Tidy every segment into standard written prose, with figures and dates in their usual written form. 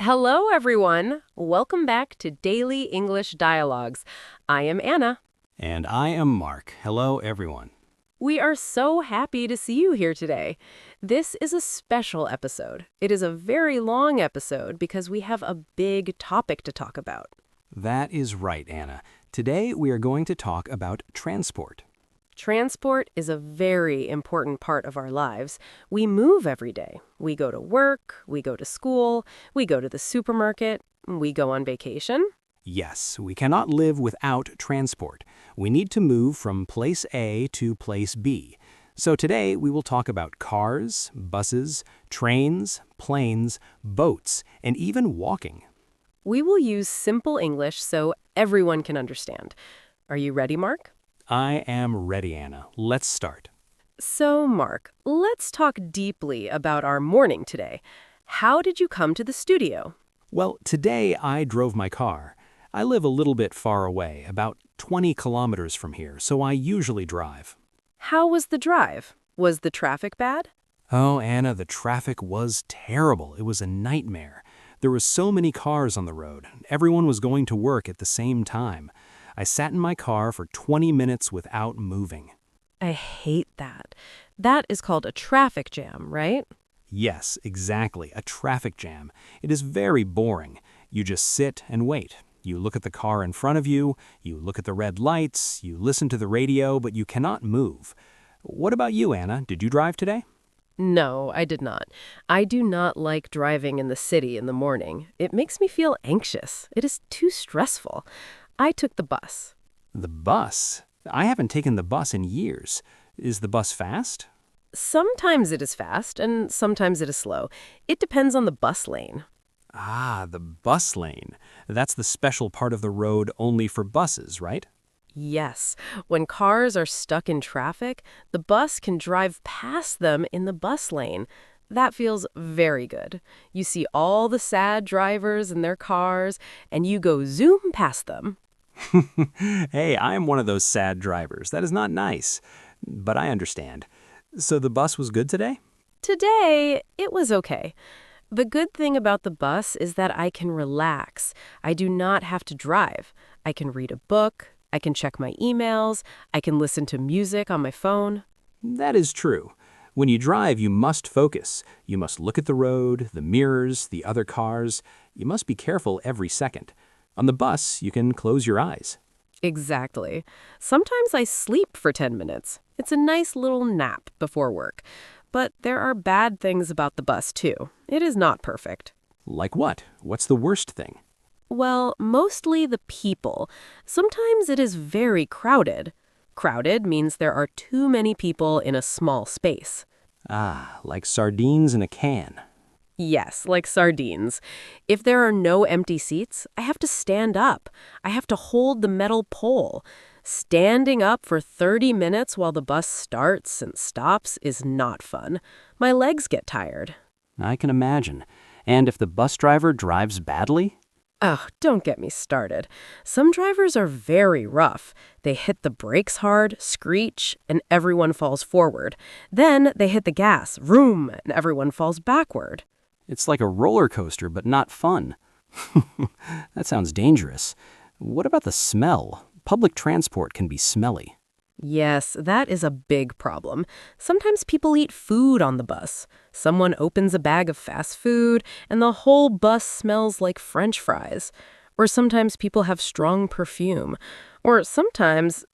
Hello, everyone. Welcome back to Daily English Dialogues. I am Anna. And I am Mark. Hello, everyone. We are so happy to see you here today. This is a special episode. It is a very long episode because we have a big topic to talk about. That is right, Anna. Today we are going to talk about transport. Transport is a very important part of our lives. We move every day. We go to work, we go to school, we go to the supermarket, we go on vacation. Yes, we cannot live without transport. We need to move from place A to place B. So today we will talk about cars, buses, trains, planes, boats, and even walking. We will use simple English so everyone can understand. Are you ready, Mark? I am ready, Anna. Let's start. So, Mark, let's talk deeply about our morning today. How did you come to the studio? Well, today I drove my car. I live a little bit far away, about 20 kilometers from here, so I usually drive. How was the drive? Was the traffic bad? Oh, Anna, the traffic was terrible. It was a nightmare. There were so many cars on the road. Everyone was going to work at the same time. I sat in my car for 20 minutes without moving. I hate that. That is called a traffic jam, right? Yes, exactly, a traffic jam. It is very boring. You just sit and wait. You look at the car in front of you, you look at the red lights, you listen to the radio, but you cannot move. What about you, Anna? Did you drive today? No, I did not. I do not like driving in the city in the morning. It makes me feel anxious. It is too stressful. I took the bus. The bus? I haven't taken the bus in years. Is the bus fast? Sometimes it is fast and sometimes it is slow. It depends on the bus lane. Ah, the bus lane. That's the special part of the road only for buses, right? Yes, when cars are stuck in traffic, the bus can drive past them in the bus lane. That feels very good. You see all the sad drivers in their cars, and you go zoom past them. Hey, I am one of those sad drivers. That is not nice. But I understand. So the bus was good today? Today, it was okay. The good thing about the bus is that I can relax. I do not have to drive. I can read a book. I can check my emails. I can listen to music on my phone. That is true. When you drive, you must focus. You must look at the road, the mirrors, the other cars. You must be careful every second. On the bus, you can close your eyes. Exactly. Sometimes I sleep for 10 minutes. It's a nice little nap before work. But there are bad things about the bus, too. It is not perfect. Like what? What's the worst thing? Well, mostly the people. Sometimes it is very crowded. Crowded means there are too many people in a small space. Ah, like sardines in a can. Yes, like sardines. If there are no empty seats, I have to stand up. I have to hold the metal pole. Standing up for 30 minutes while the bus starts and stops is not fun. My legs get tired. I can imagine. And if the bus driver drives badly? Ugh, don't get me started. Some drivers are very rough. They hit the brakes hard, screech, and everyone falls forward. Then they hit the gas, vroom, and everyone falls backward. It's like a roller coaster, but not fun. That sounds dangerous. What about the smell? Public transport can be smelly. Yes, that is a big problem. Sometimes people eat food on the bus. Someone opens a bag of fast food, and the whole bus smells like French fries. Or sometimes people have strong perfume. Or sometimes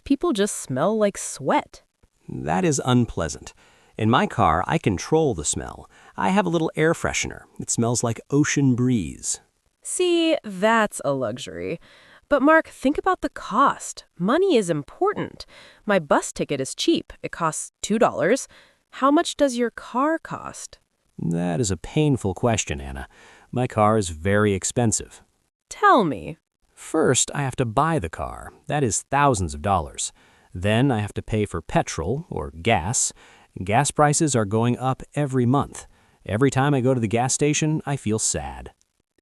people just smell like sweat. That is unpleasant. In my car, I control the smell. I have a little air freshener. It smells like ocean breeze. See, that's a luxury. But Mark, think about the cost. Money is important. My bus ticket is cheap. It costs $2. How much does your car cost? That is a painful question, Anna. My car is very expensive. Tell me. First, I have to buy the car. That is thousands of dollars. Then I have to pay for petrol, or gas. Gas prices are going up every month. Every time I go to the gas station, I feel sad.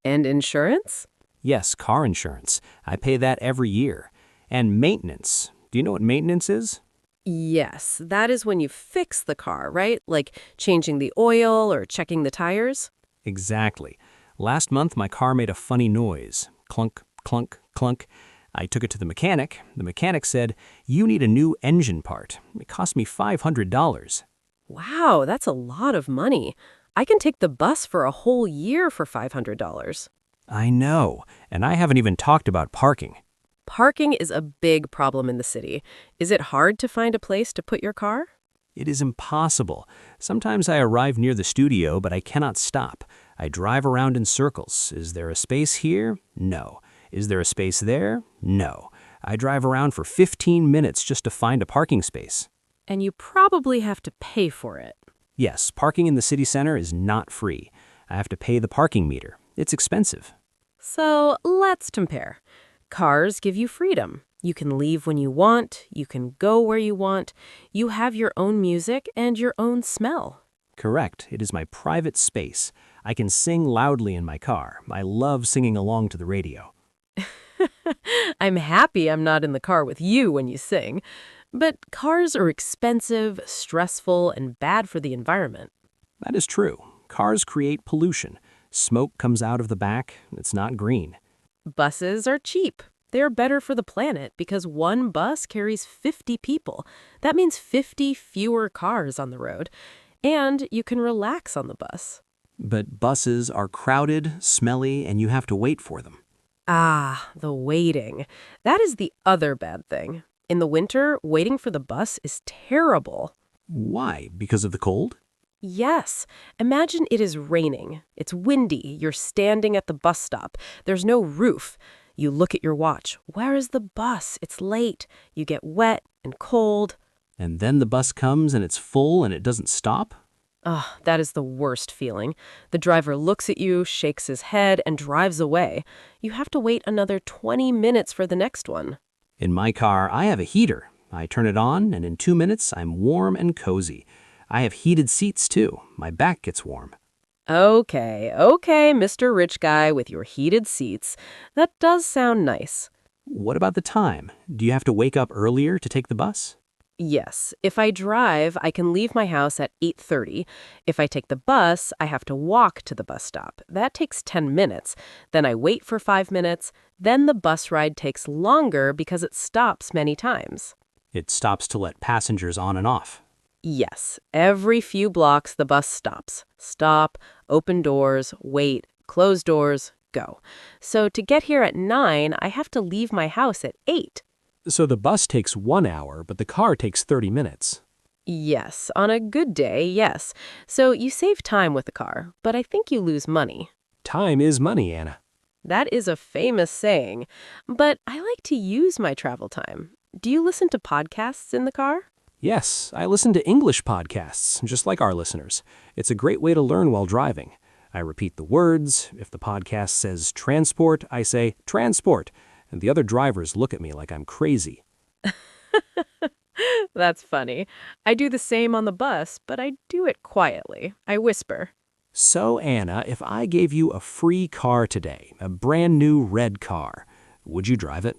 And insurance? Yes, car insurance. I pay that every year. And maintenance. Do you know what maintenance is? Yes, that is when you fix the car, right? Like changing the oil or checking the tires? Exactly. Last month, my car made a funny noise. Clunk, clunk, clunk. I took it to the mechanic. The mechanic said, "You need a new engine part." It cost me $500. Wow, that's a lot of money. I can take the bus for a whole year for $500. I know, and I haven't even talked about parking. Parking is a big problem in the city. Is it hard to find a place to put your car? It is impossible. Sometimes I arrive near the studio, but I cannot stop. I drive around in circles. Is there a space here? No. Is there a space there? No. I drive around for 15 minutes just to find a parking space. And you probably have to pay for it. Yes, parking in the city center is not free. I have to pay the parking meter. It's expensive. So let's compare. Cars give you freedom. You can leave when you want. You can go where you want. You have your own music and your own smell. Correct. It is my private space. I can sing loudly in my car. I love singing along to the radio. I'm happy I'm not in the car with you when you sing. But cars are expensive, stressful, and bad for the environment. That is true. Cars create pollution. Smoke comes out of the back. It's not green. Buses are cheap. They're better for the planet because one bus carries 50 people. That means 50 fewer cars on the road. And you can relax on the bus. But buses are crowded, smelly, and you have to wait for them. Ah, the waiting. That is the other bad thing. In the winter, waiting for the bus is terrible. Why? Because of the cold? Yes. Imagine it is raining. It's windy. You're standing at the bus stop. There's no roof. You look at your watch. Where is the bus? It's late. You get wet and cold. And then the bus comes and it's full and it doesn't stop? Ah, that is the worst feeling. The driver looks at you, shakes his head, and drives away. You have to wait another 20 minutes for the next one. In my car, I have a heater. I turn it on, and in 2 minutes, I'm warm and cozy. I have heated seats, too. My back gets warm. Okay, Mr. Rich Guy with your heated seats. That does sound nice. What about the time? Do you have to wake up earlier to take the bus? Yes, if I drive, I can leave my house at 8:30. If I take the bus, I have to walk to the bus stop. That takes 10 minutes. Then I wait for 5 minutes. Then the bus ride takes longer because it stops many times. It stops to let passengers on and off. Yes, every few blocks the bus stops. Stop, open doors, wait, close doors, go. So to get here at 9, I have to leave my house at 8. So the bus takes 1 hour, but the car takes 30 minutes. Yes, on a good day, yes. So you save time with the car, but I think you lose money. Time is money, Anna. That is a famous saying, but I like to use my travel time. Do you listen to podcasts in the car? Yes, I listen to English podcasts, just like our listeners. It's a great way to learn while driving. I repeat the words. If the podcast says transport, I say transport. And the other drivers look at me like I'm crazy. That's funny. I do the same on the bus, but I do it quietly. I whisper. So, Anna, if I gave you a free car today, a brand new red car, would you drive it?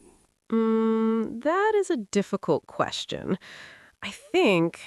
That is a difficult question. I think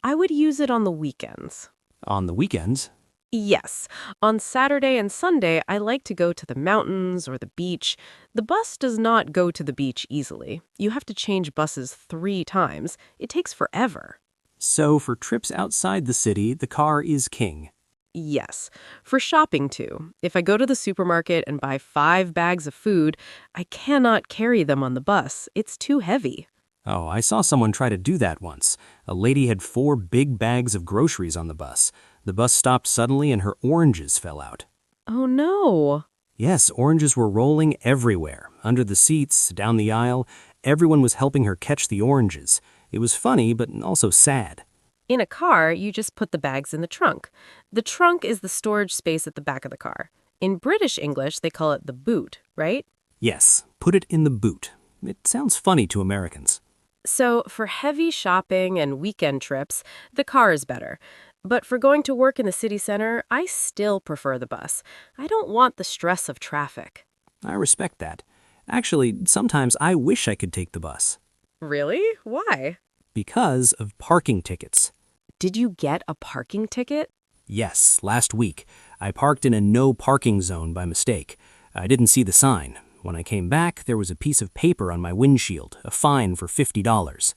I would use it on the weekends. On the weekends? Yes. On Saturday and Sunday, I like to go to the mountains or the beach. The bus does not go to the beach easily. You have to change buses 3 times. It takes forever. So for trips outside the city, the car is king. Yes. For shopping, too. If I go to the supermarket and buy 5 bags of food, I cannot carry them on the bus. It's too heavy. Oh, I saw someone try to do that once. A lady had 4 big bags of groceries on the bus. The bus stopped suddenly and her oranges fell out. Oh, no. Yes, oranges were rolling everywhere. Under the seats, down the aisle. Everyone was helping her catch the oranges. It was funny, but also sad. In a car, you just put the bags in the trunk. The trunk is the storage space at the back of the car. In British English, they call it the boot, right? Yes, put it in the boot. It sounds funny to Americans. So for heavy shopping and weekend trips, the car is better. But for going to work in the city center, I still prefer the bus. I don't want the stress of traffic. I respect that. Actually, sometimes I wish I could take the bus. Really? Why? Because of parking tickets. Did you get a parking ticket? Yes, last week. I parked in a no parking zone by mistake. I didn't see the sign. When I came back, there was a piece of paper on my windshield, a fine for $50.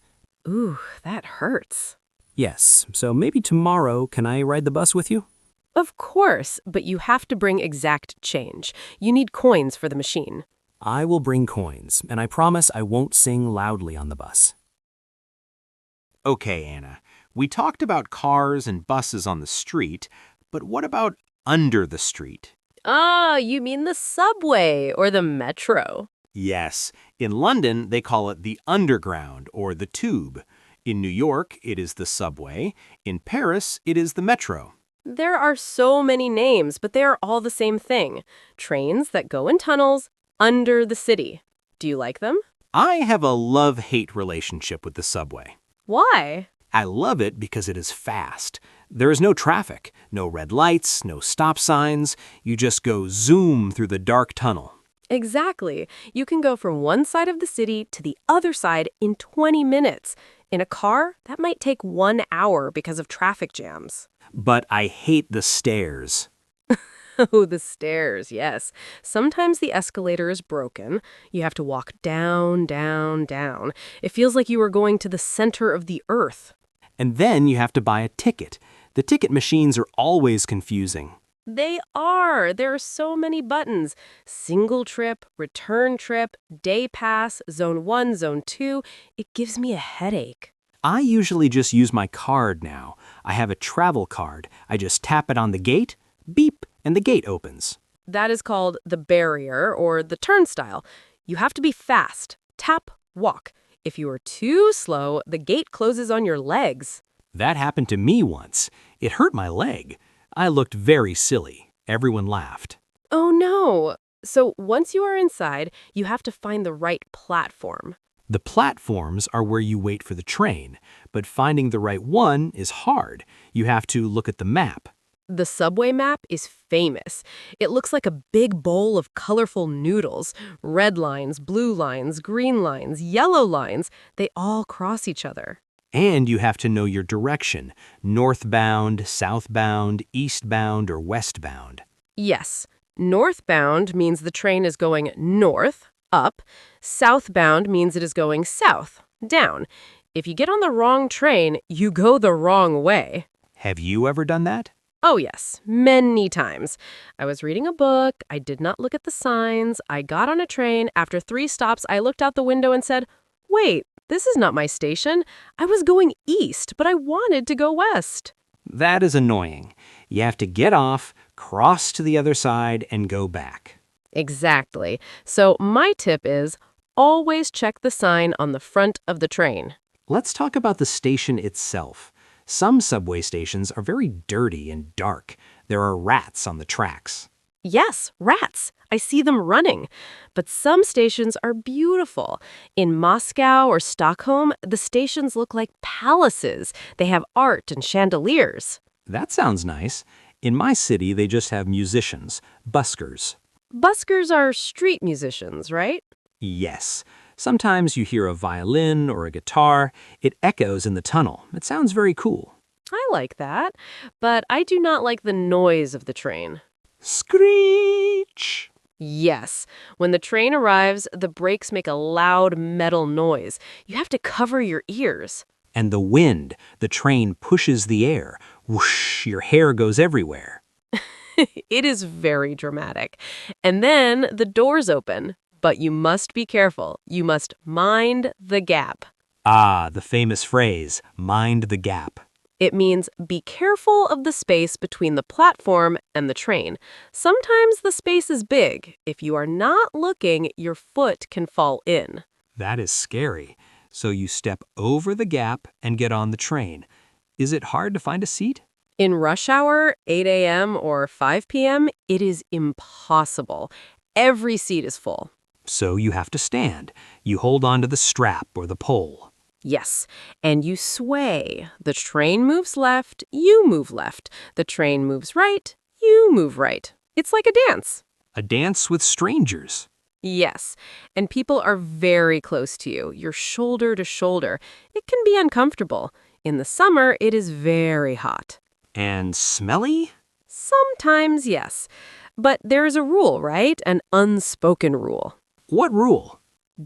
Ooh, that hurts. Yes, so maybe tomorrow can I ride the bus with you? Of course, but you have to bring exact change. You need coins for the machine. I will bring coins, and I promise I won't sing loudly on the bus. Okay, Anna, we talked about cars and buses on the street, but what about under the street? Ah, you mean the subway or the metro. Yes, in London they call it the underground or the tube. In New York it is the subway. In Paris it is the metro. There are so many names, but they are all the same thing. Trains that go in tunnels under the city. Do you like them? I have a love-hate relationship with the subway. Why? I love it because it is fast. There is no traffic, no red lights, no stop signs. You just go zoom through the dark tunnel. Exactly. You can go from one side of the city to the other side in 20 minutes. In a car, that might take 1 hour because of traffic jams. But I hate the stairs. Oh, the stairs, yes. Sometimes the escalator is broken. You have to walk down, down, down. It feels like you are going to the center of the earth. And then you have to buy a ticket. The ticket machines are always confusing. They are. There are so many buttons. Single trip, return trip, day pass, zone 1, zone 2. It gives me a headache. I usually just use my card now. I have a travel card. I just tap it on the gate, beep, and the gate opens. That is called the barrier or the turnstile. You have to be fast. Tap, walk. If you are too slow, the gate closes on your legs. That happened to me once. It hurt my leg. I looked very silly. Everyone laughed. Oh no. So once you are inside, you have to find the right platform. The platforms are where you wait for the train, but finding the right one is hard. You have to look at the map. The subway map is famous. It looks like a big bowl of colorful noodles. Red lines, blue lines, green lines, yellow lines. They all cross each other. And you have to know your direction, northbound, southbound, eastbound, or westbound. Yes. Northbound means the train is going north, up. Southbound means it is going south, down. If you get on the wrong train, you go the wrong way. Have you ever done that? Oh yes, many times. I was reading a book, I did not look at the signs, I got on a train, after 3 stops I looked out the window and said, wait, this is not my station. I was going east, but I wanted to go west. That is annoying. You have to get off, cross to the other side, and go back. Exactly. So my tip is, always check the sign on the front of the train. Let's talk about the station itself. Some subway stations are very dirty and dark. There are rats on the tracks. Yes, rats. I see them running. But some stations are beautiful. In Moscow or Stockholm, the stations look like palaces. They have art and chandeliers. That sounds nice. In my city, they just have musicians, buskers. Buskers are street musicians, right? Yes. Sometimes you hear a violin or a guitar. It echoes in the tunnel. It sounds very cool. I like that, but I do not like the noise of the train. Screech! Yes. When the train arrives, the brakes make a loud metal noise. You have to cover your ears. And the wind, the train pushes the air. Whoosh, your hair goes everywhere. It is very dramatic. And then the doors open. But you must be careful. You must mind the gap. Ah, the famous phrase, mind the gap. It means be careful of the space between the platform and the train. Sometimes the space is big. If you are not looking, your foot can fall in. That is scary. So you step over the gap and get on the train. Is it hard to find a seat? In rush hour, 8 a.m. or 5 p.m., it is impossible. Every seat is full. So you have to stand. You hold on to the strap or the pole. Yes, and you sway. The train moves left, you move left. The train moves right, you move right. It's like a dance. A dance with strangers. Yes, and people are very close to you. You're shoulder to shoulder. It can be uncomfortable. In the summer, it is very hot. And smelly? Sometimes, yes. But there is a rule, right? An unspoken rule. What rule?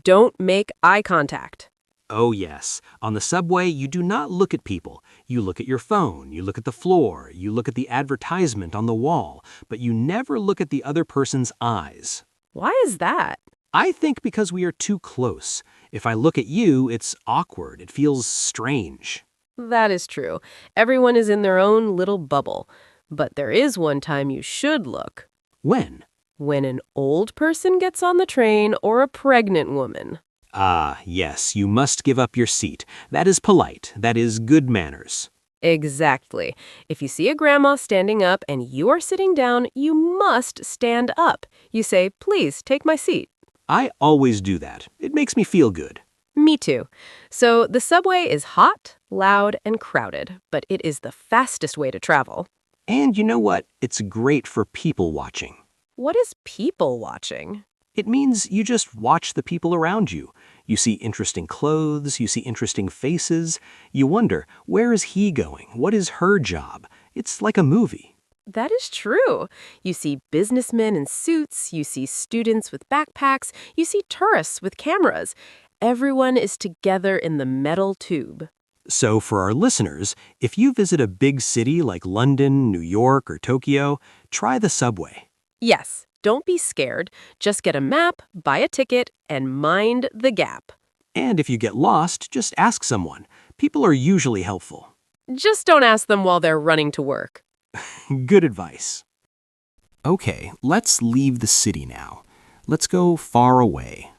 Don't make eye contact. Oh, yes. On the subway, you do not look at people. You look at your phone, you look at the floor, you look at the advertisement on the wall, but you never look at the other person's eyes. Why is that? I think because we are too close. If I look at you, it's awkward. It feels strange. That is true. Everyone is in their own little bubble. But there is one time you should look. When? When an old person gets on the train or a pregnant woman. Ah, yes, you must give up your seat. That is polite. That is good manners. Exactly. If you see a grandma standing up and you are sitting down, you must stand up. You say, "Please, take my seat." I always do that. It makes me feel good. Me too. So the subway is hot, loud, and crowded, but it is the fastest way to travel. And you know what? It's great for people watching. What is people watching? It means you just watch the people around you. You see interesting clothes, you see interesting faces. You wonder, where is he going? What is her job? It's like a movie. That is true. You see businessmen in suits, you see students with backpacks, you see tourists with cameras. Everyone is together in the metal tube. So for our listeners, if you visit a big city like London, New York, or Tokyo, try the subway. Yes, don't be scared. Just get a map, buy a ticket, and mind the gap. And if you get lost, just ask someone. People are usually helpful. Just don't ask them while they're running to work. Good advice. Okay, let's leave the city now. Let's go far away.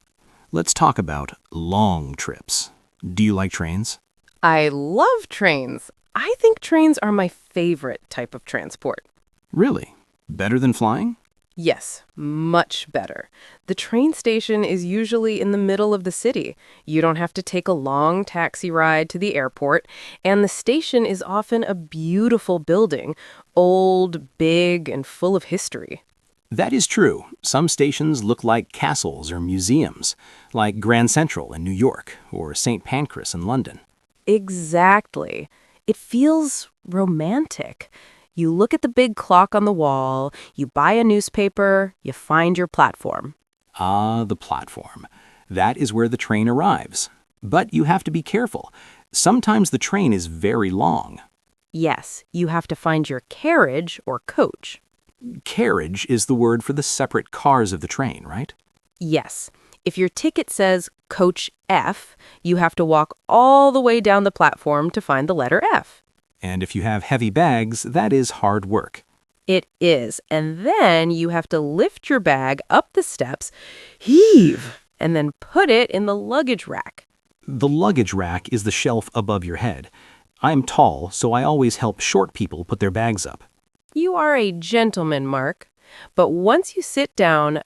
Let's talk about long trips. Do you like trains? I love trains. I think trains are my favorite type of transport. Really? Better than flying? Yes, much better. The train station is usually in the middle of the city. You don't have to take a long taxi ride to the airport, and the station is often a beautiful building, old, big, and full of history. That is true. Some stations look like castles or museums, like Grand Central in New York or St. Pancras in London. Exactly. It feels romantic. You look at the big clock on the wall, you buy a newspaper, you find your platform. Ah, the platform. That is where the train arrives. But you have to be careful. Sometimes the train is very long. Yes, you have to find your carriage or coach. Carriage is the word for the separate cars of the train, right? Yes. If your ticket says Coach F, you have to walk all the way down the platform to find the letter F. And if you have heavy bags, that is hard work. It is. And then you have to lift your bag up the steps, heave, and then put it in the luggage rack. The luggage rack is the shelf above your head. I'm tall, so I always help short people put their bags up. You are a gentleman, Mark. But once you sit down,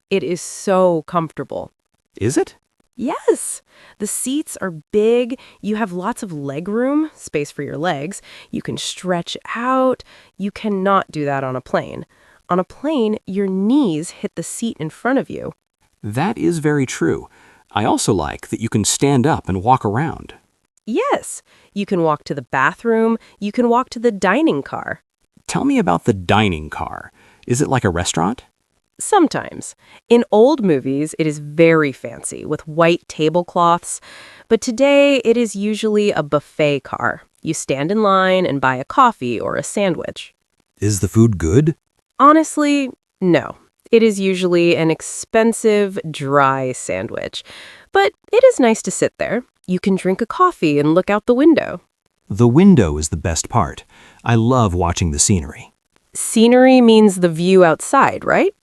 it is so comfortable. Is it? Yes. The seats are big. You have lots of leg room, space for your legs. You can stretch out. You cannot do that on a plane. On a plane, your knees hit the seat in front of you. That is very true. I also like that you can stand up and walk around. Yes. You can walk to the bathroom. You can walk to the dining car. Tell me about the dining car. Is it like a restaurant? Sometimes. In old movies, it is very fancy with white tablecloths, but today it is usually a buffet car. You stand in line and buy a coffee or a sandwich. Is the food good? Honestly, no. It is usually an expensive, dry sandwich, but it is nice to sit there. You can drink a coffee and look out the window. The window is the best part. I love watching the scenery. Scenery means the view outside, right?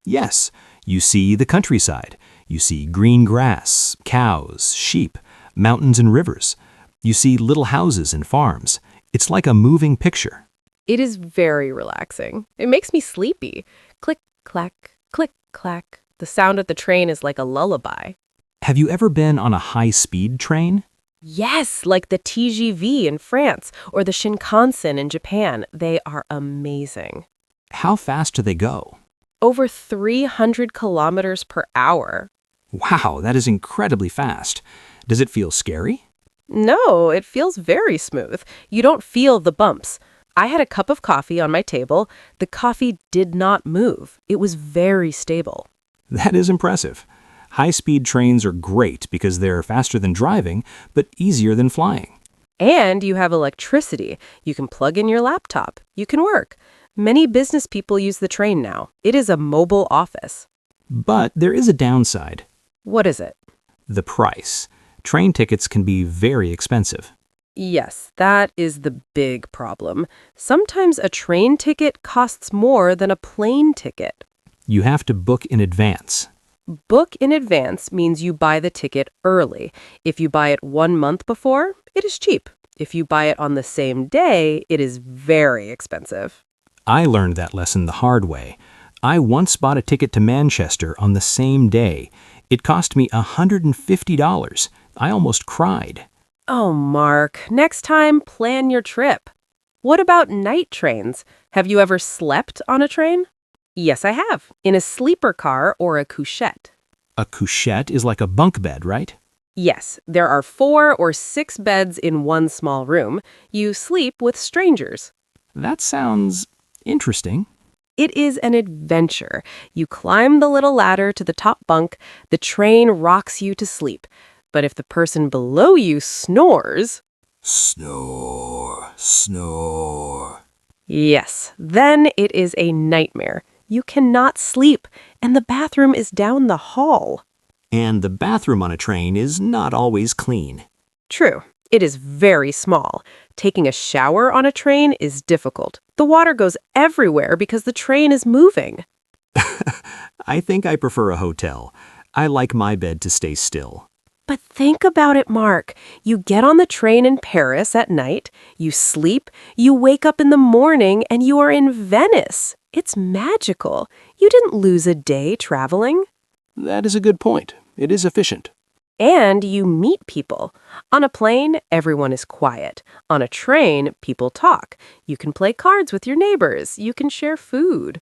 Yes, you see the countryside. You see green grass, cows, sheep, mountains and rivers. You see little houses and farms. It's like a moving picture. It is very relaxing. It makes me sleepy. Click, clack, click, clack. The sound of the train is like a lullaby. Have you ever been on a high-speed train? Yes, like the TGV in France or the Shinkansen in Japan. They are amazing. How fast do they go? Over 300 kilometers per hour. Wow, that is incredibly fast. Does it feel scary? No, it feels very smooth. You don't feel the bumps. I had a cup of coffee on my table. The coffee did not move. It was very stable. That is impressive. High-speed trains are great because they're faster than driving, but easier than flying. And you have electricity. You can plug in your laptop. You can work. Many business people use the train now. It is a mobile office. But there is a downside. What is it? The price. Train tickets can be very expensive. Yes, that is the big problem. Sometimes a train ticket costs more than a plane ticket. You have to book in advance. Book in advance means you buy the ticket early. If you buy it 1 month before, it is cheap. If you buy it on the same day, it is very expensive. I learned that lesson the hard way. I once bought a ticket to Manchester on the same day. It cost me $150. I almost cried. Oh, Mark, next time plan your trip. What about night trains? Have you ever slept on a train? Yes, I have, in a sleeper car or a couchette. A couchette is like a bunk bed, right? Yes, there are 4 or 6 beds in one small room. You sleep with strangers. That sounds interesting. It is an adventure. You climb the little ladder to the top bunk. The train rocks you to sleep. But if the person below you snores... Snore, snore. Yes, then it is a nightmare. You cannot sleep, and the bathroom is down the hall. And the bathroom on a train is not always clean. True, it is very small. Taking a shower on a train is difficult. The water goes everywhere because the train is moving. I think I prefer a hotel. I like my bed to stay still. But think about it, Mark. You get on the train in Paris at night, you sleep, you wake up in the morning, and you are in Venice. It's magical. You didn't lose a day traveling. That is a good point. It is efficient. And you meet people. On a plane, everyone is quiet. On a train, people talk. You can play cards with your neighbors. You can share food.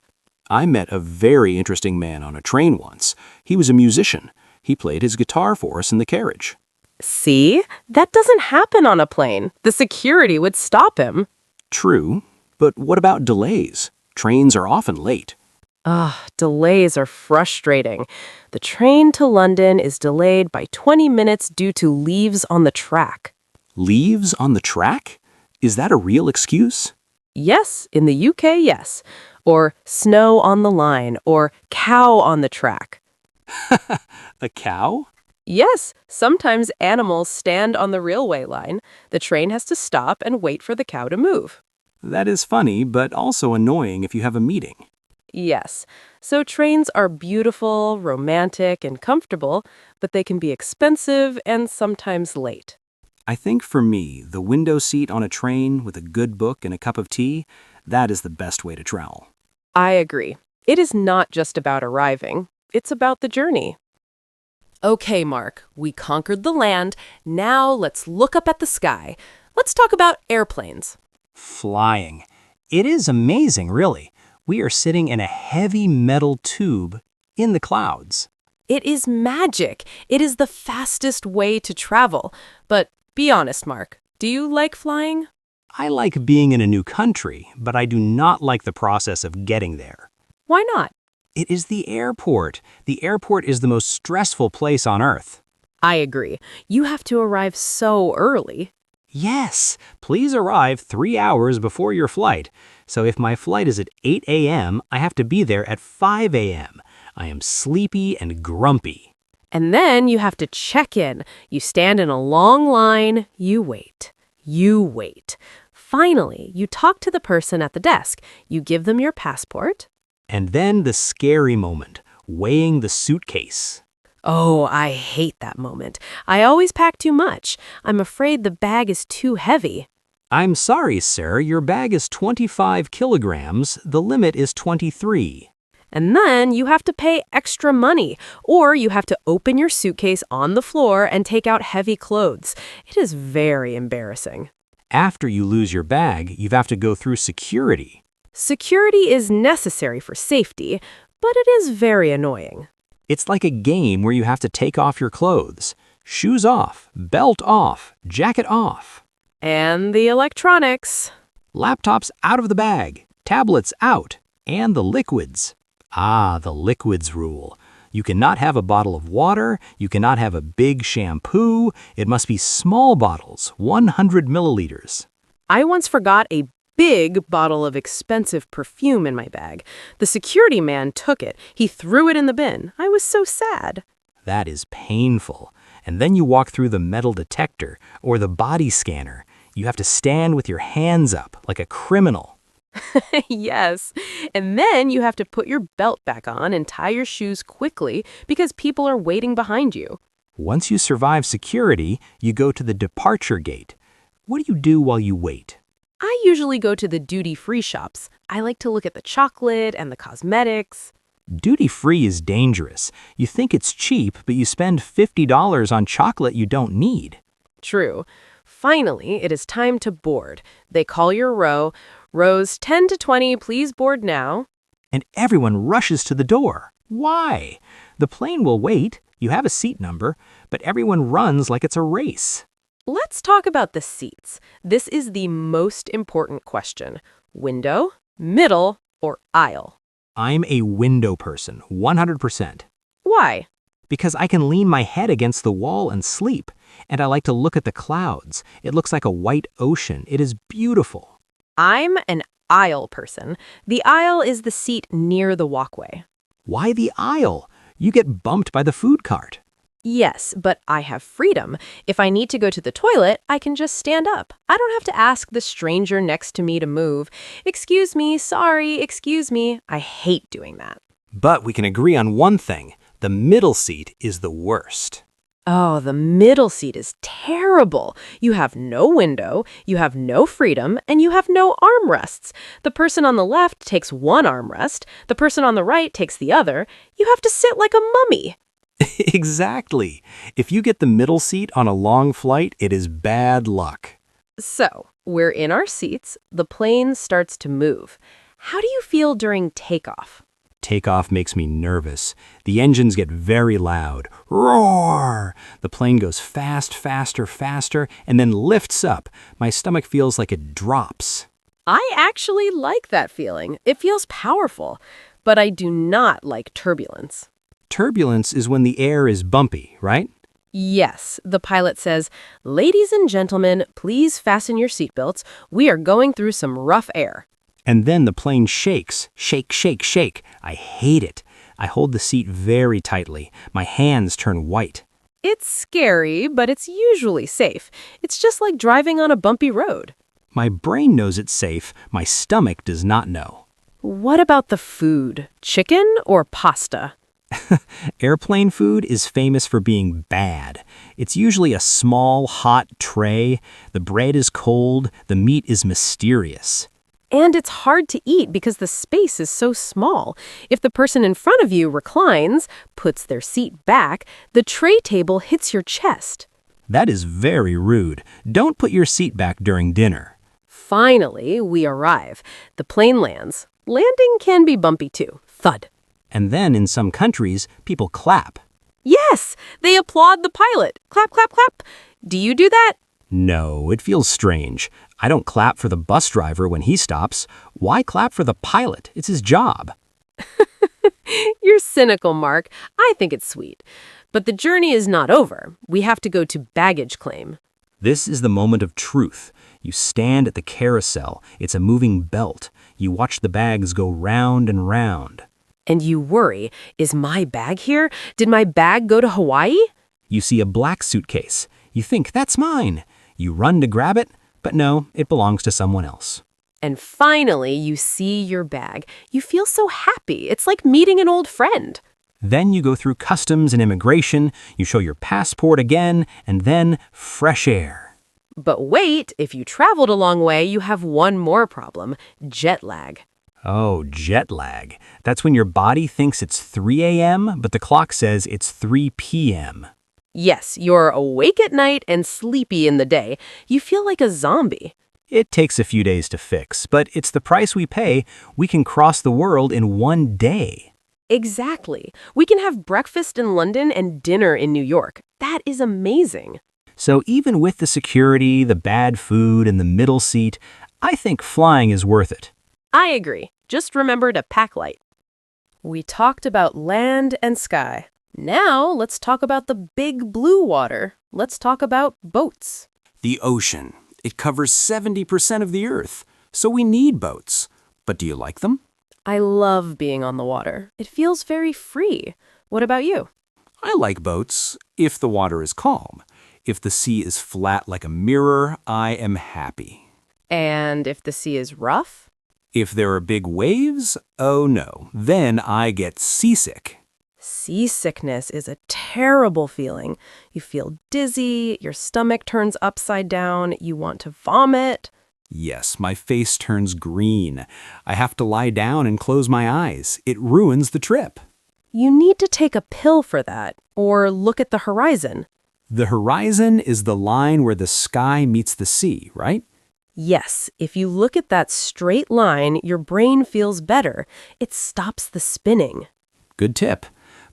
I met a very interesting man on a train once. He was a musician. He played his guitar for us in the carriage. See? That doesn't happen on a plane. The security would stop him. True, but what about delays? Trains are often late. Delays are frustrating. The train to London is delayed by 20 minutes due to leaves on the track. Leaves on the track? Is that a real excuse? Yes, in the UK, yes. Or snow on the line, or cow on the track. A cow? Yes, sometimes animals stand on the railway line. The train has to stop and wait for the cow to move. That is funny, but also annoying if you have a meeting. Yes, so trains are beautiful, romantic, and comfortable, but they can be expensive and sometimes late. I think for me, the window seat on a train with a good book and a cup of tea, that is the best way to travel. I agree. It is not just about arriving. It's about the journey. Okay, Mark, we conquered the land. Now let's look up at the sky. Let's talk about airplanes. Flying. It is amazing, really. We are sitting in a heavy metal tube in the clouds. It is magic. It is the fastest way to travel. But be honest, Mark, do you like flying? I like being in a new country, but I do not like the process of getting there. Why not? It is the airport. The airport is the most stressful place on Earth. I agree. You have to arrive so early. Yes, please arrive 3 hours before your flight. So if my flight is at 8 a.m., I have to be there at 5 a.m. I am sleepy and grumpy. And then you have to check in. You stand in a long line. You wait. You wait. Finally, you talk to the person at the desk. You give them your passport. And then the scary moment, weighing the suitcase. Oh, I hate that moment. I always pack too much. I'm afraid the bag is too heavy. I'm sorry, sir, your bag is 25 kilograms. The limit is 23. And then you have to pay extra money, or you have to open your suitcase on the floor and take out heavy clothes. It is very embarrassing. After you lose your bag, you have to go through security. Security is necessary for safety, but it is very annoying. It's like a game where you have to take off your clothes. Shoes off, belt off, jacket off. And the electronics. Laptops out of the bag, tablets out, and the liquids. Ah, the liquids rule. You cannot have a bottle of water, you cannot have a big shampoo, it must be small bottles, 100 milliliters. I once forgot a big bottle of expensive perfume in my bag. The security man took it. He threw it in the bin. I was so sad. That is painful. And then you walk through the metal detector or the body scanner. You have to stand with your hands up like a criminal. Yes. And then you have to put your belt back on and tie your shoes quickly because people are waiting behind you. Once you survive security, you go to the departure gate. What do you do while you wait? I usually go to the duty-free shops. I like to look at the chocolate and the cosmetics. Duty-free is dangerous. You think it's cheap, but you spend $50 on chocolate you don't need. True. Finally, it is time to board. They call your row. Rows 10 to 20, please board now. And everyone rushes to the door. Why? The plane will wait. You have a seat number, but everyone runs like it's a race. Let's talk about the seats. This is the most important question. Window, middle, or aisle? I'm a window person, 100%. Why? Because I can lean my head against the wall and sleep, and I like to look at the clouds. It looks like a white ocean. It is beautiful. I'm an aisle person. The aisle is the seat near the walkway. Why the aisle? You get bumped by the food cart. Yes, but I have freedom. If I need to go to the toilet, I can just stand up. I don't have to ask the stranger next to me to move. Excuse me, sorry, excuse me. I hate doing that. But we can agree on one thing. The middle seat is the worst. Oh, the middle seat is terrible. You have no window, you have no freedom, and you have no armrests. The person on the left takes one armrest, the person on the right takes the other. You have to sit like a mummy. Exactly. If you get the middle seat on a long flight, it is bad luck. So, we're in our seats, the plane starts to move. How do you feel during takeoff? Takeoff makes me nervous. The engines get very loud. Roar! The plane goes fast, faster, faster, and then lifts up. My stomach feels like it drops. I actually like that feeling. It feels powerful, but I do not like turbulence. Turbulence is when the air is bumpy, right? Yes, the pilot says, "Ladies and gentlemen, please fasten your seatbelts. We are going through some rough air." And then the plane shakes. Shake, shake, shake. I hate it. I hold the seat very tightly. My hands turn white. It's scary, but it's usually safe. It's just like driving on a bumpy road. My brain knows it's safe. My stomach does not know. What about the food? Chicken or pasta? Airplane food is famous for being bad. It's usually a small, hot tray. The bread is cold. The meat is mysterious. And it's hard to eat because the space is so small. If the person in front of you reclines, puts their seat back, the tray table hits your chest. That is very rude. Don't put your seat back during dinner. Finally, we arrive. The plane lands. Landing can be bumpy too. Thud. And then in some countries, people clap. Yes, they applaud the pilot. Clap, clap, clap. Do you do that? No, it feels strange. I don't clap for the bus driver when he stops. Why clap for the pilot? It's his job. You're cynical, Mark. I think it's sweet. But the journey is not over. We have to go to baggage claim. This is the moment of truth. You stand at the carousel. It's a moving belt. You watch the bags go round and round. And you worry, is my bag here? Did my bag go to Hawaii? You see a black suitcase. You think, that's mine. You run to grab it, but no, it belongs to someone else. And finally, you see your bag. You feel so happy. It's like meeting an old friend. Then you go through customs and immigration, you show your passport again, and then fresh air. But wait, if you traveled a long way, you have one more problem, jet lag. Oh, jet lag. That's when your body thinks it's 3 a.m., but the clock says it's 3 p.m. Yes, you're awake at night and sleepy in the day. You feel like a zombie. It takes a few days to fix, but it's the price we pay. We can cross the world in one day. Exactly. We can have breakfast in London and dinner in New York. That is amazing. So even with the security, the bad food, and the middle seat, I think flying is worth it. I agree. Just remember to pack light. We talked about land and sky. Now let's talk about the big blue water. Let's talk about boats. The ocean. It covers 70% of the Earth, so we need boats. But do you like them? I love being on the water. It feels very free. What about you? I like boats if the water is calm. If the sea is flat like a mirror, I am happy. And if the sea is rough? If there are big waves, oh no, then I get seasick. Seasickness is a terrible feeling. You feel dizzy, your stomach turns upside down, you want to vomit. Yes, my face turns green. I have to lie down and close my eyes. It ruins the trip. You need to take a pill for that, or look at the horizon. The horizon is the line where the sky meets the sea, right? Yes, if you look at that straight line, your brain feels better. It stops the spinning. Good tip.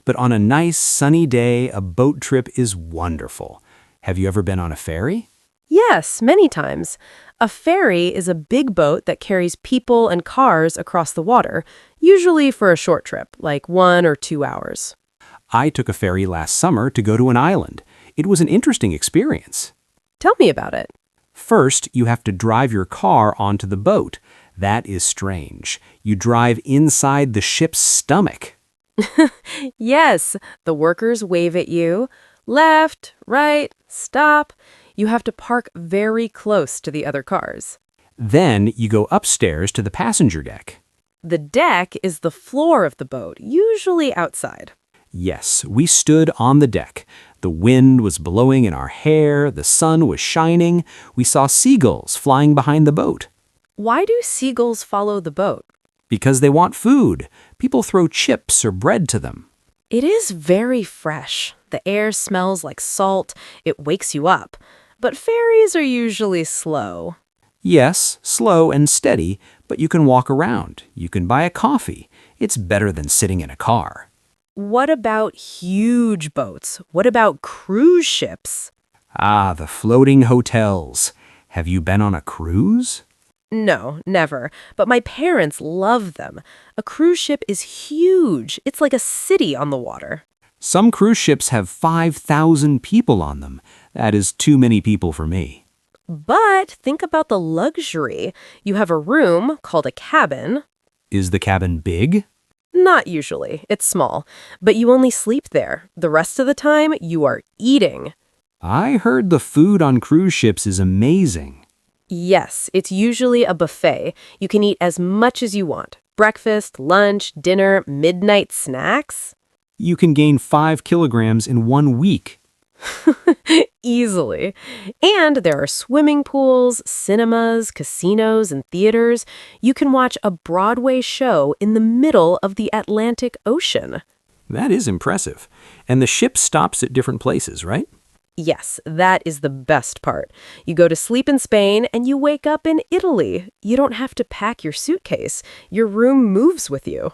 But on a nice sunny day, a boat trip is wonderful. Have you ever been on a ferry? Yes, many times. A ferry is a big boat that carries people and cars across the water, usually for a short trip, like 1 or 2 hours. I took a ferry last summer to go to an island. It was an interesting experience. Tell me about it. First, you have to drive your car onto the boat. That is strange. You drive inside the ship's stomach. Yes, the workers wave at you. Left, right, stop. You have to park very close to the other cars. Then you go upstairs to the passenger deck. The deck is the floor of the boat, usually outside. Yes, we stood on the deck. The wind was blowing in our hair, the sun was shining. We saw seagulls flying behind the boat. Why do seagulls follow the boat? Because they want food. People throw chips or bread to them. It is very fresh. The air smells like salt. It wakes you up. But ferries are usually slow. Yes, slow and steady, but you can walk around. You can buy a coffee. It's better than sitting in a car. What about huge boats? What about cruise ships? Ah, the floating hotels. Have you been on a cruise? No, never. But my parents love them. A cruise ship is huge. It's like a city on the water. Some cruise ships have 5,000 people on them. That is too many people for me. But think about the luxury. You have a room called a cabin. Is the cabin big? Not usually. It's small. But you only sleep there. The rest of the time, you are eating. I heard the food on cruise ships is amazing. Yes, it's usually a buffet. You can eat as much as you want. Breakfast, lunch, dinner, midnight snacks. You can gain 5 kilograms in 1 week. Easily. And there are swimming pools, cinemas, casinos, and theaters. You can watch a Broadway show in the middle of the Atlantic Ocean. That is impressive. And the ship stops at different places, right? Yes, that is the best part. You go to sleep in Spain and you wake up in Italy. You don't have to pack your suitcase. Your room moves with you.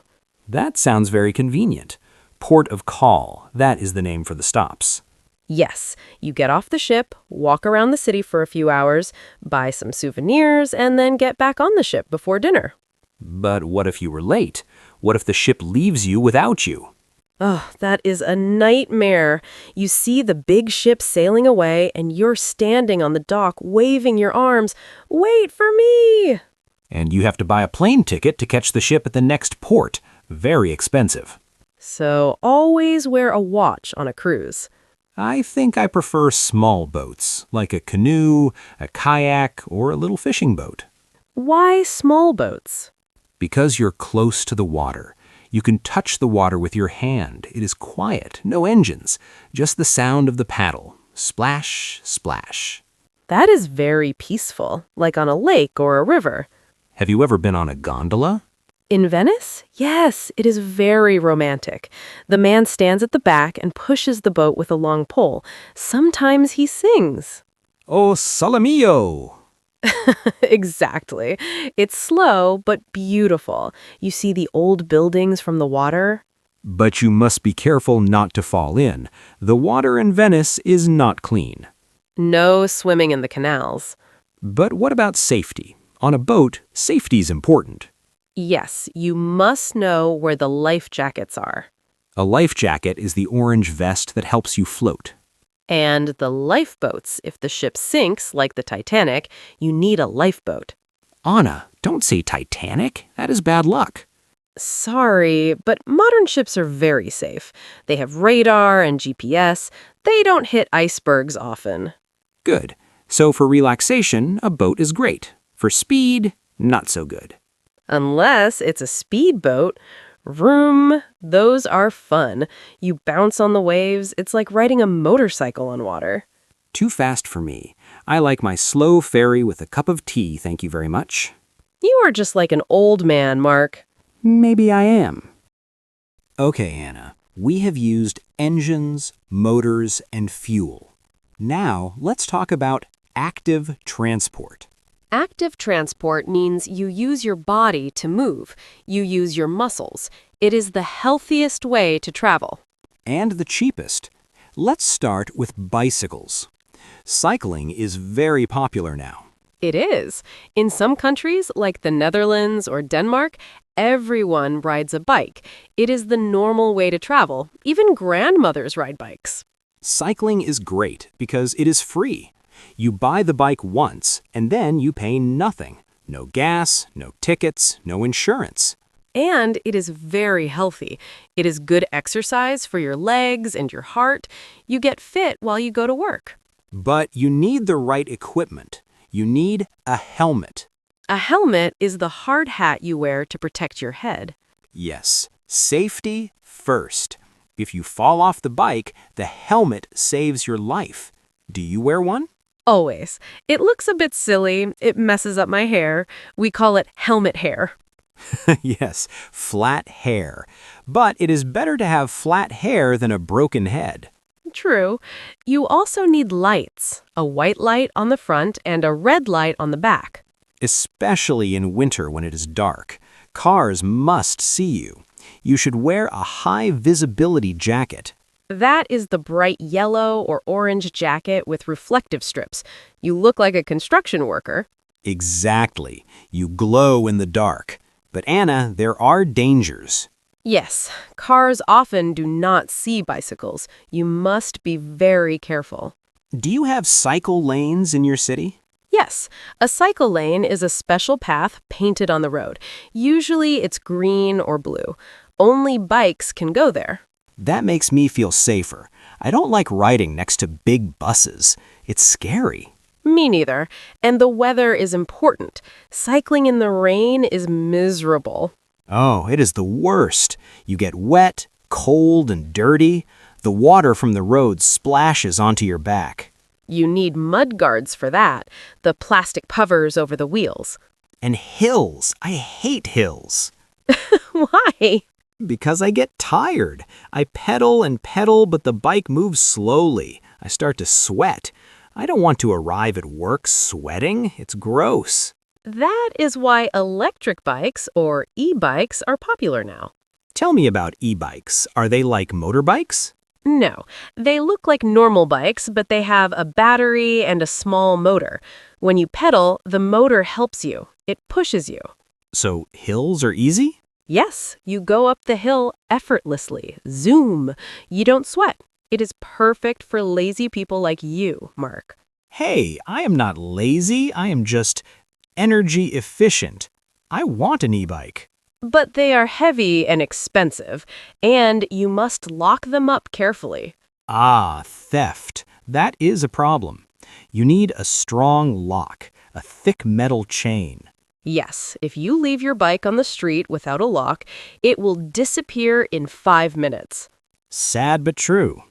That sounds very convenient. Port of call, that is the name for the stops. Yes, you get off the ship, walk around the city for a few hours, buy some souvenirs, and then get back on the ship before dinner. But what if you were late? What if the ship leaves you without you? Oh, that is a nightmare. You see the big ship sailing away, and you're standing on the dock waving your arms. Wait for me! And you have to buy a plane ticket to catch the ship at the next port. Very expensive. So always wear a watch on a cruise. I think I prefer small boats, like a canoe, a kayak, or a little fishing boat. Why small boats? Because you're close to the water. You can touch the water with your hand. It is quiet, no engines, just the sound of the paddle. Splash, splash. That is very peaceful, like on a lake or a river. Have you ever been on a gondola? In Venice? Yes, it is very romantic. The man stands at the back and pushes the boat with a long pole. Sometimes he sings. Oh, sole mio! Exactly. It's slow, but beautiful. You see the old buildings from the water. But you must be careful not to fall in. The water in Venice is not clean. No swimming in the canals. But what about safety? On a boat, safety's important. Yes, you must know where the life jackets are. A life jacket is the orange vest that helps you float. And the lifeboats, if the ship sinks, like the Titanic, you need a lifeboat. Anna, don't say Titanic. That is bad luck. Sorry, but modern ships are very safe. They have radar and GPS. They don't hit icebergs often. Good. So for relaxation, a boat is great. For speed, not so good. Unless it's a speedboat. Vroom, those are fun. You bounce on the waves. It's like riding a motorcycle on water. Too fast for me. I like my slow ferry with a cup of tea, thank you very much. You are just like an old man, Mark. Maybe I am. Okay, Anna. We have used engines, motors, and fuel. Now, let's talk about active transport. Active transport means you use your body to move. You use your muscles. It is the healthiest way to travel. And the cheapest. Let's start with bicycles. Cycling is very popular now. It is. In some countries, like the Netherlands or Denmark, everyone rides a bike. It is the normal way to travel. Even grandmothers ride bikes. Cycling is great because it is free. You buy the bike once, and then you pay nothing. No gas, no tickets, no insurance. And it is very healthy. It is good exercise for your legs and your heart. You get fit while you go to work. But you need the right equipment. You need a helmet. A helmet is the hard hat you wear to protect your head. Yes, safety first. If you fall off the bike, the helmet saves your life. Do you wear one? Always. It looks a bit silly. It messes up my hair. We call it helmet hair. Yes, flat hair. But it is better to have flat hair than a broken head. True. You also need lights, a white light on the front and a red light on the back. Especially in winter when it is dark. Cars must see you. You should wear a high-visibility jacket. That is the bright yellow or orange jacket with reflective strips. You look like a construction worker. Exactly. You glow in the dark. But Anna, there are dangers. Yes, cars often do not see bicycles. You must be very careful. Do you have cycle lanes in your city? Yes, a cycle lane is a special path painted on the road. Usually it's green or blue. Only bikes can go there. That makes me feel safer. I don't like riding next to big buses. It's scary. Me neither. And the weather is important. Cycling in the rain is miserable. Oh, it is the worst. You get wet, cold, and dirty. The water from the road splashes onto your back. You need mud guards for that, the plastic covers over the wheels. And hills. I hate hills. Why? Because I get tired. I pedal and pedal, but the bike moves slowly. I start to sweat. I don't want to arrive at work sweating. It's gross. That is why electric bikes, or e-bikes, are popular now. Tell me about e-bikes. Are they like motorbikes? No, they look like normal bikes, but they have a battery and a small motor. When you pedal, the motor helps you. It pushes you. So hills are easy? Yes, you go up the hill effortlessly. Zoom. You don't sweat. It is perfect for lazy people like you, Mark. Hey, I am not lazy. I am just energy efficient. I want an e-bike. But they are heavy and expensive, and you must lock them up carefully. Ah, theft. That is a problem. You need a strong lock, a thick metal chain. Yes, if you leave your bike on the street without a lock, it will disappear in 5 minutes. Sad but true.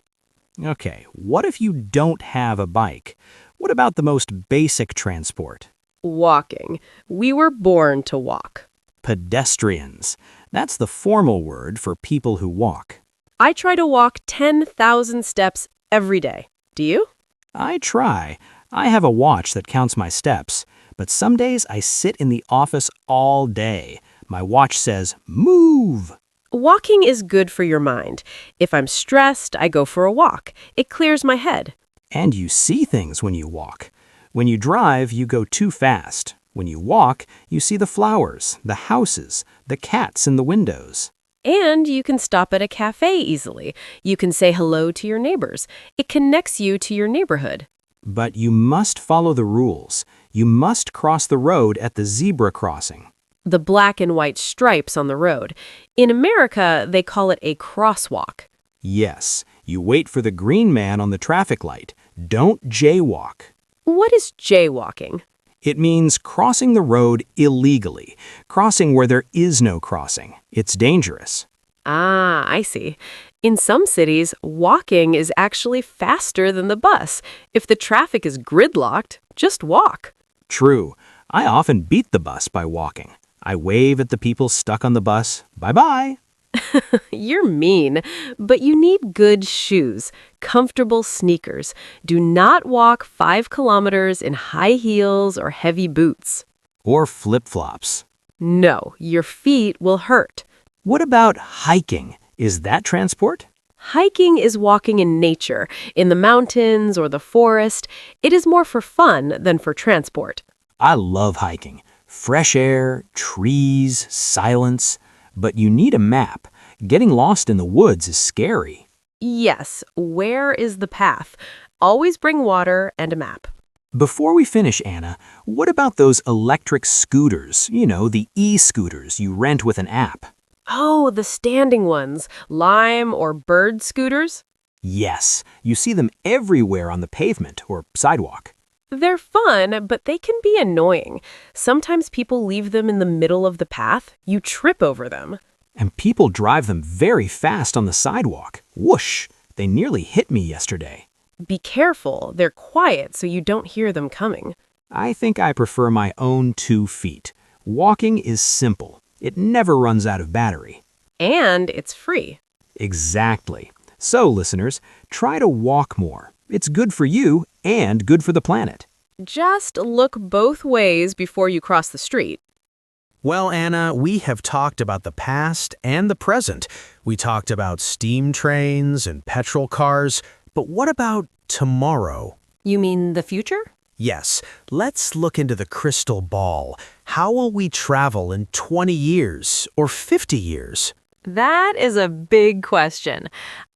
Okay, what if you don't have a bike? What about the most basic transport? Walking. We were born to walk. Pedestrians. That's the formal word for people who walk. I try to walk 10,000 steps every day. Do you? I try. I have a watch that counts my steps, but some days I sit in the office all day. My watch says, move. Walking is good for your mind. If I'm stressed, I go for a walk. It clears my head. And you see things when you walk. When you drive, you go too fast. When you walk, you see the flowers, the houses, the cats in the windows. And you can stop at a cafe easily. You can say hello to your neighbors. It connects you to your neighborhood. But you must follow the rules. You must cross the road at the zebra crossing. The black and white stripes on the road. In America, they call it a crosswalk. Yes, you wait for the green man on the traffic light. Don't jaywalk. What is jaywalking? It means crossing the road illegally, crossing where there is no crossing. It's dangerous. Ah, I see. In some cities, walking is actually faster than the bus. If the traffic is gridlocked, just walk. True. I often beat the bus by walking. I wave at the people stuck on the bus. Bye-bye. You're mean, but you need good shoes, comfortable sneakers. Do not walk 5 kilometers in high heels or heavy boots. Or flip-flops. No, your feet will hurt. What about hiking? Is that transport? Hiking is walking in nature, in the mountains or the forest. It is more for fun than for transport. I love hiking. Fresh air, trees, silence. But you need a map. Getting lost in the woods is scary. Yes, where is the path? Always bring water and a map. Before we finish, Anna, what about those electric scooters? You know, the e-scooters you rent with an app. Oh, the standing ones, Lime or Bird scooters? Yes, you see them everywhere on the pavement or sidewalk. They're fun, but they can be annoying. Sometimes people leave them in the middle of the path. You trip over them. And people drive them very fast on the sidewalk. Whoosh! They nearly hit me yesterday. Be careful. They're quiet so you don't hear them coming. I think I prefer my own 2 feet. Walking is simple. It never runs out of battery. And it's free. Exactly. So, listeners, try to walk more. It's good for you and good for the planet. Just look both ways before you cross the street. Well, Anna, we have talked about the past and the present. We talked about steam trains and petrol cars. But what about tomorrow? You mean the future? Yes, let's look into the crystal ball. How will we travel in 20 years or 50 years? That is a big question.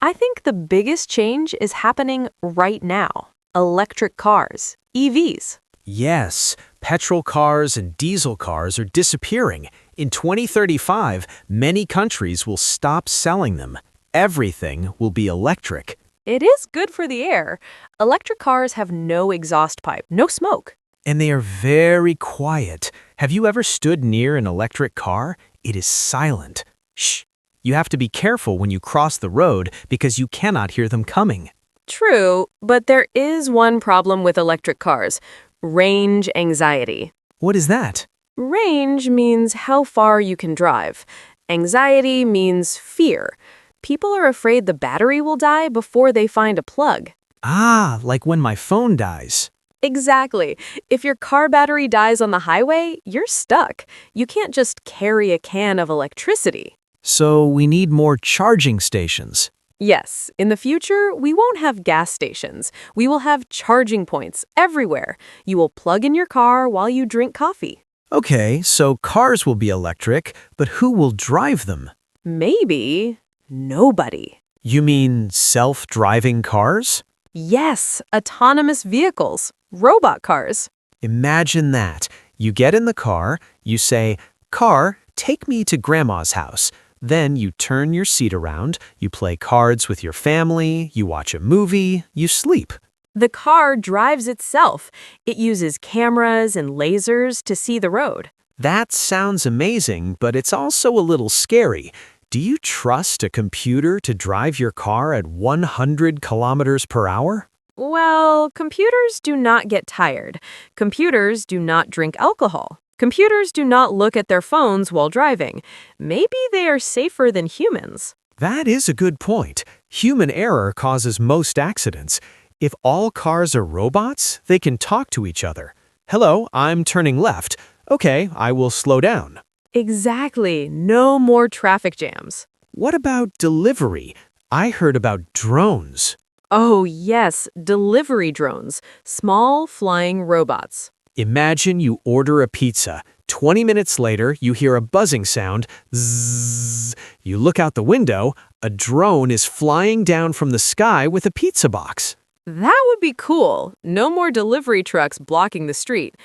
I think the biggest change is happening right now. Electric cars, EVs. Yes, petrol cars and diesel cars are disappearing. In 2035, many countries will stop selling them. Everything will be electric. It is good for the air. Electric cars have no exhaust pipe, no smoke. And they are very quiet. Have you ever stood near an electric car? It is silent. Shh. You have to be careful when you cross the road because you cannot hear them coming. True, but there is one problem with electric cars. Range anxiety. What is that? Range means how far you can drive. Anxiety means fear. People are afraid the battery will die before they find a plug. Ah, like when my phone dies. Exactly. If your car battery dies on the highway, you're stuck. You can't just carry a can of electricity. So we need more charging stations. Yes, in the future, we won't have gas stations. We will have charging points everywhere. You will plug in your car while you drink coffee. Okay, so cars will be electric, but who will drive them? Maybe nobody. You mean self-driving cars? Yes, autonomous vehicles, robot cars. Imagine that. You get in the car, you say, "Car, take me to Grandma's house." Then you turn your seat around, you play cards with your family, you watch a movie, you sleep. The car drives itself. It uses cameras and lasers to see the road. That sounds amazing, but it's also a little scary. Do you trust a computer to drive your car at 100 kilometers per hour? Well, computers do not get tired. Computers do not drink alcohol. Computers do not look at their phones while driving. Maybe they are safer than humans. That is a good point. Human error causes most accidents. If all cars are robots, they can talk to each other. "Hello, I'm turning left. Okay, I will slow down." Exactly. No more traffic jams. What about delivery? I heard about drones. Oh, yes, delivery drones, small flying robots. Imagine you order a pizza. 20 minutes later, you hear a buzzing sound. Zzz. You look out the window. A drone is flying down from the sky with a pizza box. That would be cool. No more delivery trucks blocking the street.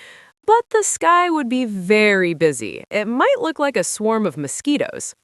But the sky would be very busy. It might look like a swarm of mosquitoes.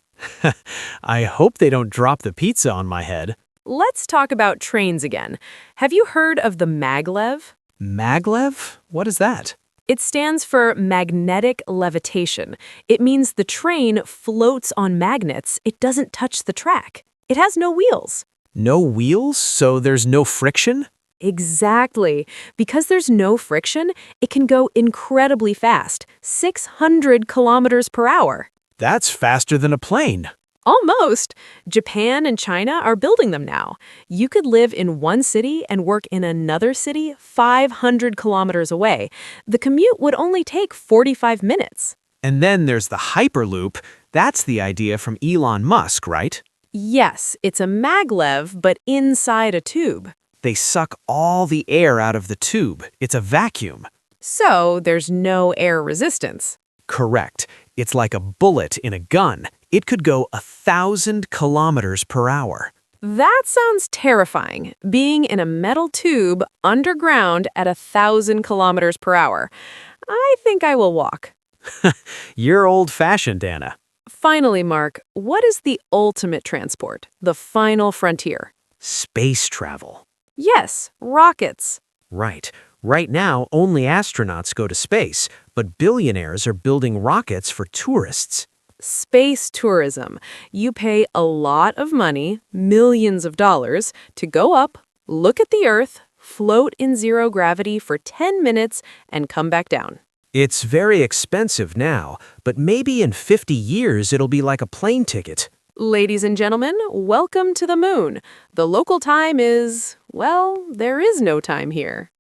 I hope they don't drop the pizza on my head. Let's talk about trains again. Have you heard of the maglev? Maglev? What is that? It stands for magnetic levitation. It means the train floats on magnets. It doesn't touch the track. It has no wheels. No wheels, so there's no friction? Exactly. Because there's no friction, it can go incredibly fast, 600 kilometers per hour. That's faster than a plane. Almost. Japan and China are building them now. You could live in one city and work in another city 500 kilometers away. The commute would only take 45 minutes. And then there's the Hyperloop. That's the idea from Elon Musk, right? Yes, it's a maglev, but inside a tube. They suck all the air out of the tube. It's a vacuum. So there's no air resistance. Correct. It's like a bullet in a gun. It could go 1,000 kilometers per hour. That sounds terrifying, being in a metal tube underground at 1,000 kilometers per hour. I think I will walk. You're old-fashioned, Anna. Finally, Mark, what is the ultimate transport, the final frontier? Space travel. Yes, rockets. Right. Right now, only astronauts go to space, but billionaires are building rockets for tourists. Space tourism. You pay a lot of money, millions of dollars, to go up, look at the Earth, float in zero gravity for 10 minutes, and come back down. It's very expensive now, but maybe in 50 years it'll be like a plane ticket. Ladies and gentlemen, welcome to the moon. The local time is, well, there is no time here.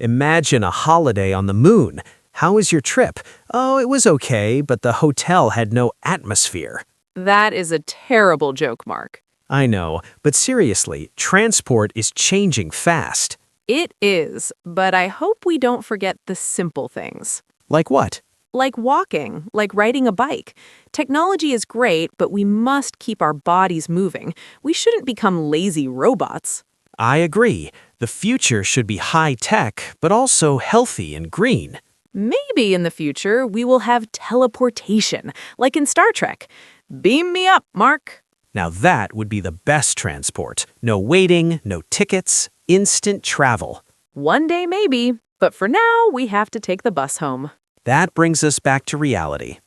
Imagine a holiday on the moon. How was your trip? Oh, it was okay, but the hotel had no atmosphere. That is a terrible joke, Mark. I know, but seriously, transport is changing fast. It is, but I hope we don't forget the simple things. Like what? Like walking, like riding a bike. Technology is great, but we must keep our bodies moving. We shouldn't become lazy robots. I agree. The future should be high-tech, but also healthy and green. Maybe in the future we will have teleportation, like in Star Trek. Beam me up, Mark. Now that would be the best transport. No waiting, no tickets, instant travel. One day maybe, but for now we have to take the bus home. That brings us back to reality.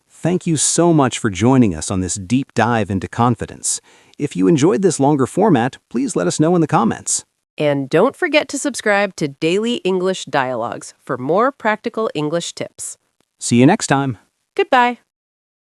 Thank you so much for joining us on this deep dive into confidence. If you enjoyed this longer format, please let us know in the comments. And don't forget to subscribe to Daily English Dialogues for more practical English tips. See you next time. Goodbye.